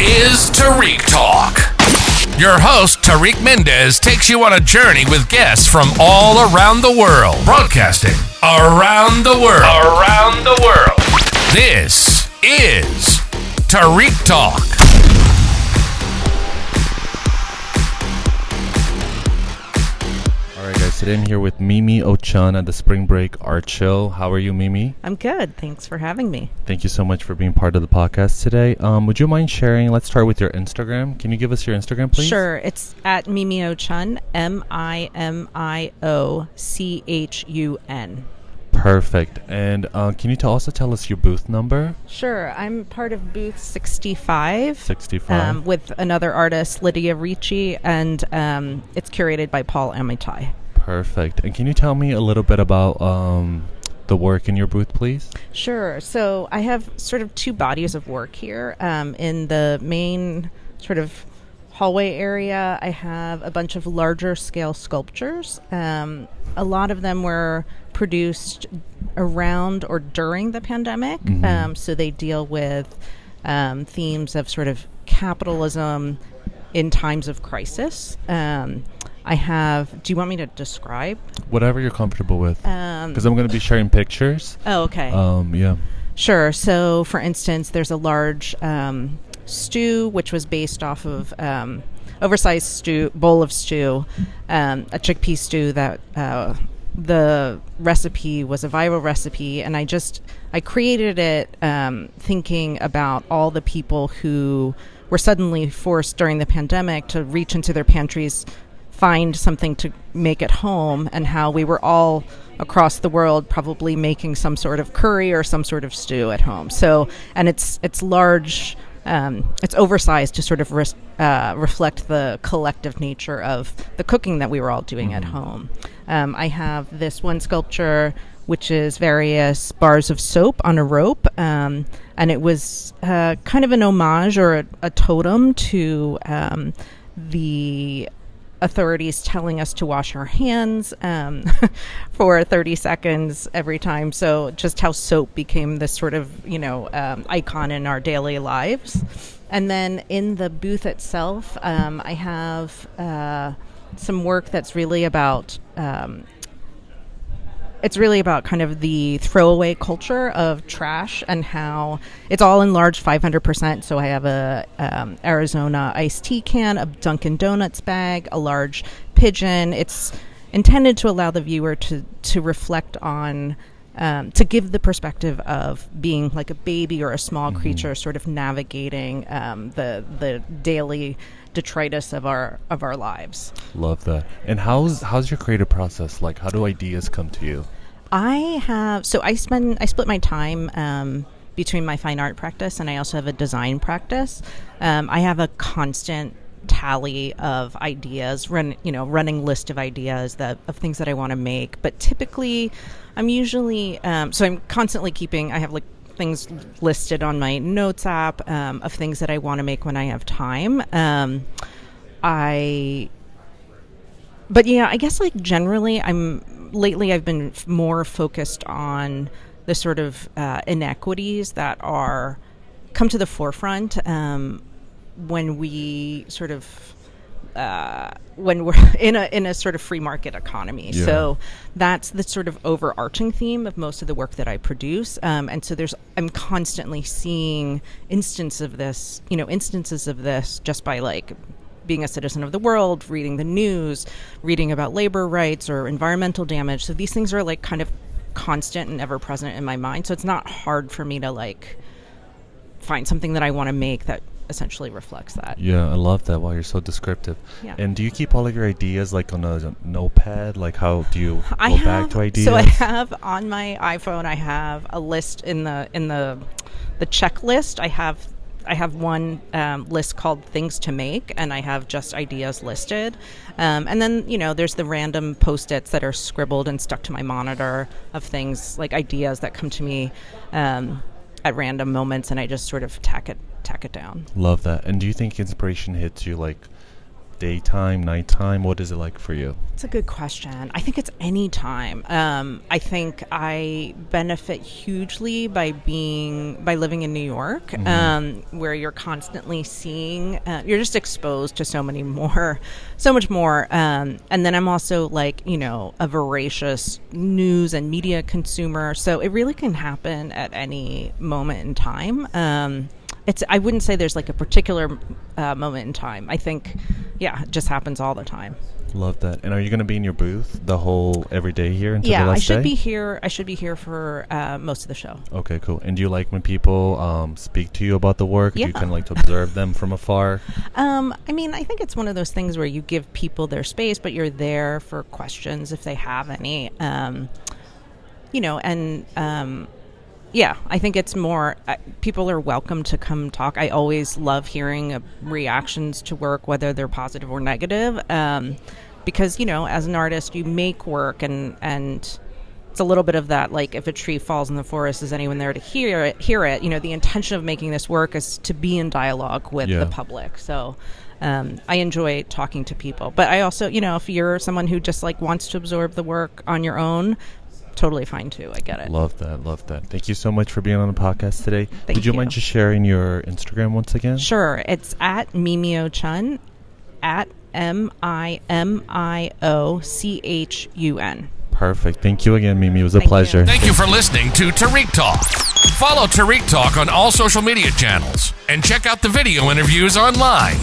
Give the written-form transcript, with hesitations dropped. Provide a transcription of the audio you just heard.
is Tarik Talk. Your host, Tarik Mendez, takes you on a journey with guests from all around the world. Broadcasting around the world. Around the world. This is Tarik Talk. All right, guys, today I'm here with Mimi O Chun at the Spring Break Art Show. How are you, Mimi? I'm good. Thanks for having me. Thank you so much for being part of the podcast today. Would you mind sharing? Let's start with your Instagram. Can you give us your Instagram, please? Sure. It's at Mimi O Chun, MIMIOCHUN. Perfect. And can you also tell us your booth number? Sure. I'm part of booth 65. 65. With another artist, Lydia Ricci, and it's curated by Paul Amitai. Perfect. And can you tell me a little bit about the work in your booth, please? Sure. So I have sort of two bodies of work here. In the main sort of hallway area, I have a bunch of larger scale sculptures. A lot of them were produced around or during the pandemic. So they deal with themes of sort of capitalism in times of crisis. I have, do you want me to describe? Whatever you're comfortable with. Because I'm going to be sharing pictures. Oh, okay. Yeah. Sure. So, for instance, there's a large stew, which was based off of oversized bowl of stew, a chickpea stew that the recipe was a viral recipe. And I created it thinking about all the people who were suddenly forced during the pandemic to reach into their pantries, find something to make at home, and how we were all across the world probably making some sort of curry or some sort of stew at home. So, and it's large, it's oversized to sort of reflect the collective nature of the cooking that we were all doing at home. I have this one sculpture, which is various bars of soap on a rope, and it was kind of an homage or a totem to the authorities telling us to wash our hands for 30 seconds every time. So just how soap became this sort of, icon in our daily lives. And then in the booth itself, I have some work that's really about kind of the throwaway culture of trash and how it's all enlarged 500%. So I have a Arizona iced tea can, a Dunkin' Donuts bag, a large pigeon. It's intended to allow the viewer to reflect on, to give the perspective of being like a baby or a small creature sort of navigating the daily detritus of our lives. Love that. And how's your creative process like? How do ideas come to you? I split my time between my fine art practice, and I also have a design practice. I have a constant tally of ideas, running list of ideas of things that I want to make. But typically, I'm usually so I'm constantly I have like things listed on my notes app of things that I want to make when I have time. I guess like generally lately I've been more focused on the sort of inequities that come to the forefront when we sort of when we're in a sort of free market economy. Yeah. So that's the sort of overarching theme of most of the work that I produce. And so I'm constantly seeing instances of this just by like being a citizen of the world, reading the news, reading about labor rights or environmental damage. So these things are like kind of constant and ever present in my mind. So it's not hard for me to like find something that I want to make that essentially reflects that. Yeah, I love that. Wow, you're so descriptive. Yeah. And do you keep all of your ideas like on a notepad? Like how do you go back to ideas? So I have on my iPhone, I have a list in the checklist. I have one list called Things to Make, and I have just ideas listed. And then, there's the random Post-its that are scribbled and stuck to my monitor of things like ideas that come to me at random moments, and I just sort of tack it down. Love that. And do you think inspiration hits you like daytime, nighttime? What is it like for you? It's a good question. I think it's any time. I think I benefit hugely by living in New York, where you're constantly seeing, you're just exposed to so much more. And then I'm also a voracious news and media consumer. So it really can happen at any moment in time. I wouldn't say there's a particular moment in time. I think, it just happens all the time. Love that. And are you going to be in your booth every day here until the last day? I should be here for most of the show. Okay, cool. And do you like when people speak to you about the work? Yeah. Do you kind of like to observe them from afar? I think it's one of those things where you give people their space, but you're there for questions if they have any. I think it's more, people are welcome to come talk. I always love hearing reactions to work, whether they're positive or negative, because, as an artist, you make work and it's a little bit of that, if a tree falls in the forest, is anyone there to hear it? The intention of making this work is to be in dialogue with the public. So I enjoy talking to people. But I also, if you're someone who just wants to absorb the work on your own, totally fine too. I get it. Love that. Thank you so much for being on the podcast today. Would you mind just sharing your Instagram once again? Sure. It's at Mimi O Chun, at MIMIOCHUN. Perfect. Thank you again, Mimi. It was a pleasure. Thank you for listening to Tarik Talk. Follow Tarik Talk on all social media channels and check out the video interviews online.